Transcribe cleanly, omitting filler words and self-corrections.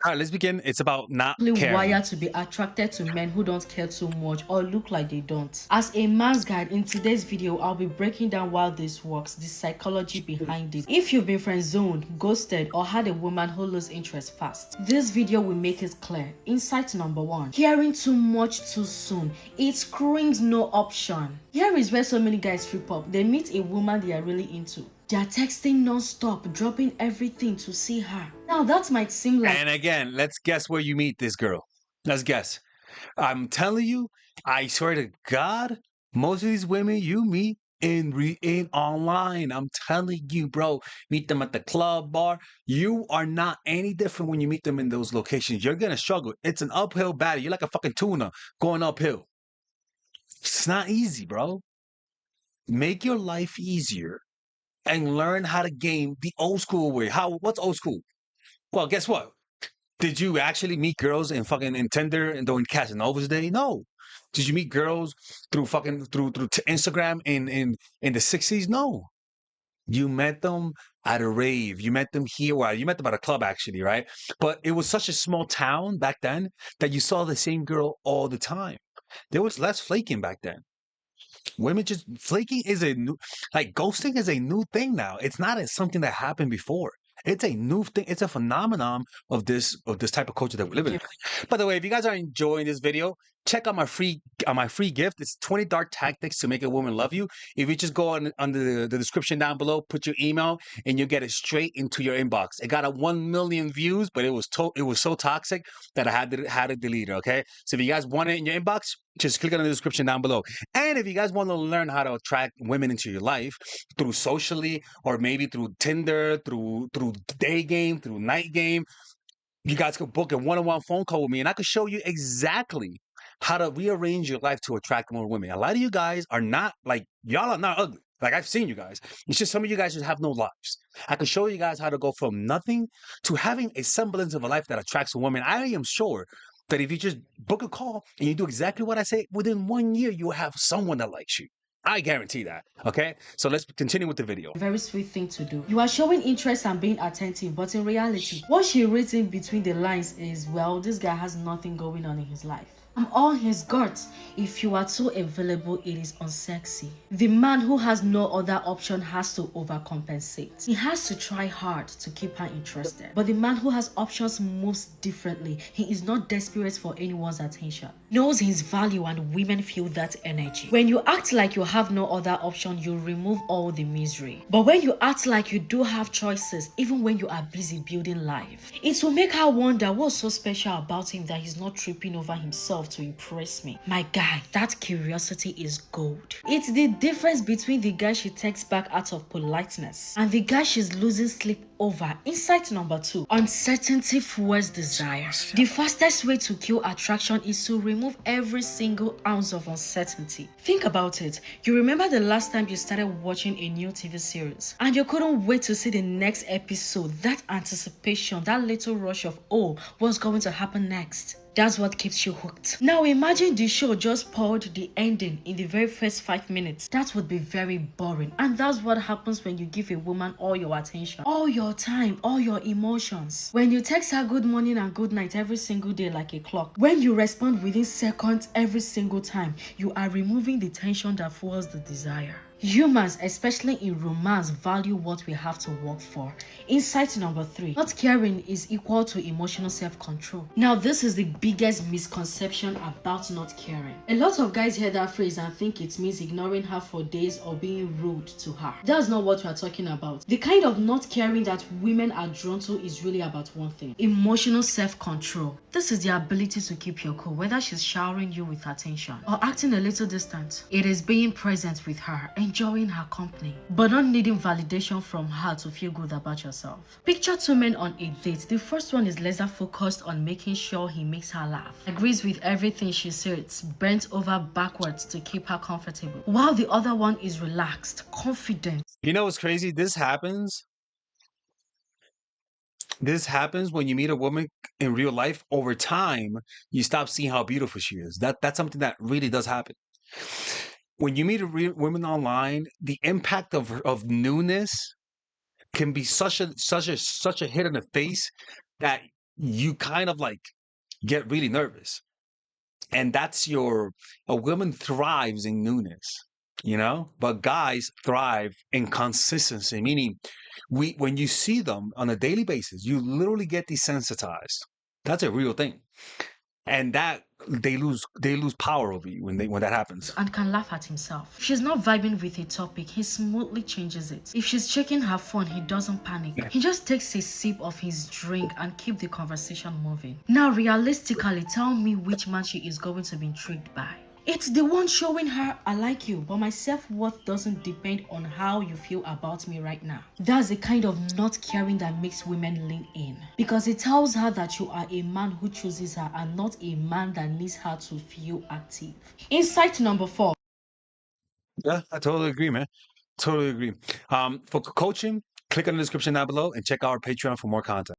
All right, let's begin. It's about not caring. Wired to be attracted to men who don't care too much or look like they don't. As a man's guide, in today's video, I'll be breaking down why this works, the psychology behind it. If you've been friend zoned, ghosted, or had a woman who loses interest fast, this video will make it clear. Insight number 1. Caring too much too soon. It screams no option. Here is where so many guys trip up. They meet a woman they are really into. They are texting non-stop, dropping everything to see her. Now that might seem like, And again, let's guess where you meet this girl. Let's guess. I'm telling you, I swear to God, most of these women you meet in online. I'm telling you, bro. Meet them at the club, bar. You are not any different when you meet them in those locations. You're gonna struggle. It's an uphill battle. You're like a fucking tuna going uphill. It's not easy, bro. Make your life easier and learn how to game the old school way. What's old school? Well, guess what? Did you actually meet girls in Tinder and during Casanova's day? No. Did you meet girls through Instagram in the 60s? No. You met them at a rave. You met them here. Well, you met them at a club actually, right? But it was such a small town back then that you saw the same girl all the time. There was less flaking back then. Women just flaking is a new, like ghosting is a new thing now. It's not something that happened before. It's a new thing. It's a phenomenon of this type of culture that we're living in. By the way, if you guys are enjoying this video, check out my free gift. It's 20 dark tactics to make a woman love you. If you just go on under the description down below, put your email, and you get it straight into your inbox. It got a 1 million views, but it was so toxic that I had to delete it. Okay, so if you guys want it in your inbox, just click on the description down below. And if you guys want to learn how to attract women into your life through socially or maybe through Tinder, through day game, through night game, you guys could book a one-on-one phone call with me and I could show you exactly how to rearrange your life to attract more women. A lot of you guys are not like y'all are not ugly. Like I've seen you guys. It's just some of you guys just have no lives. I can show you guys how to go from nothing to having a semblance of a life that attracts a woman. I am sure that if you just book a call and you do exactly what I say, within 1 year you will have someone that likes you. I guarantee that. Okay, so let's continue with the video. very sweet thing to do. You are showing interest and being attentive, but in reality, what she reads in between the lines is, well, this guy has nothing going on in his life. I'm all his guts. If you are too available, it is unsexy. The man who has no other option has to overcompensate. He has to try hard to keep her interested. But the man who has options moves differently. He is not desperate for anyone's attention. Knows his value, and women feel that energy. When you act like you have no other option, you remove all the misery. But when you act like you do have choices, even when you are busy building life, it will make her wonder what's so special about him that he's not tripping over himself to impress me. My guy, that curiosity is gold. It's the difference between the guy she texts back out of politeness and the guy she's losing sleep over. Insight number 2. Uncertainty fuels desire. The fastest way to kill attraction is to remove every single ounce of uncertainty. Think about it. You remember the last time you started watching a new TV series and you couldn't wait to see the next episode. That anticipation, that little rush of, oh, what's going to happen next? That's what keeps you hooked. Now imagine the show just poured the ending in the very first 5 minutes. That would be very boring. And that's what happens when you give a woman all your attention, all your time, all your emotions. When you text her good morning and good night every single day like a clock. When you respond within seconds every single time, you are removing the tension that fuels the desire. Humans, especially in romance, value what we have to work for. Insight number 3. Not caring is equal to emotional self-control. Now, this is the biggest misconception about not caring. A lot of guys hear that phrase and think it means ignoring her for days or being rude to her. That's not what we are talking about. The kind of not caring that women are drawn to is really about one thing: emotional self-control. This is the ability to keep your cool, whether she's showering you with attention or acting a little distant. It is being present with her, enjoying her company, but not needing validation from her to feel good about yourself. Picture 2 men on a date. The first one is laser focused on making sure he makes her laugh, agrees with everything she says, bent over backwards to keep her comfortable, while the other one is relaxed, confident. You know what's crazy? This happens when you meet a woman in real life. Over time, you stop seeing how beautiful she is. That's something that really does happen. When you meet a real woman online, the impact of newness can be such a hit in the face that you kind of like get really nervous. And that's a woman thrives in newness, but guys thrive in consistency, meaning when you see them on a daily basis, you literally get desensitized. That's a real thing. And that they lose power over you when that happens. And can laugh at himself. If she's not vibing with a topic, he smoothly changes it. If she's checking her phone, he doesn't panic. He just takes a sip of his drink and keep the conversation moving. Now, realistically, tell me which man she is going to be intrigued by. It's the one showing her, I like you, but my self-worth doesn't depend on how you feel about me right now. That's the kind of not caring that makes women lean in. Because it tells her that you are a man who chooses her and not a man that needs her to feel active. Insight number 4. Yeah, I totally agree, man. Totally agree. For coaching, click on the description down below and check out our Patreon for more content.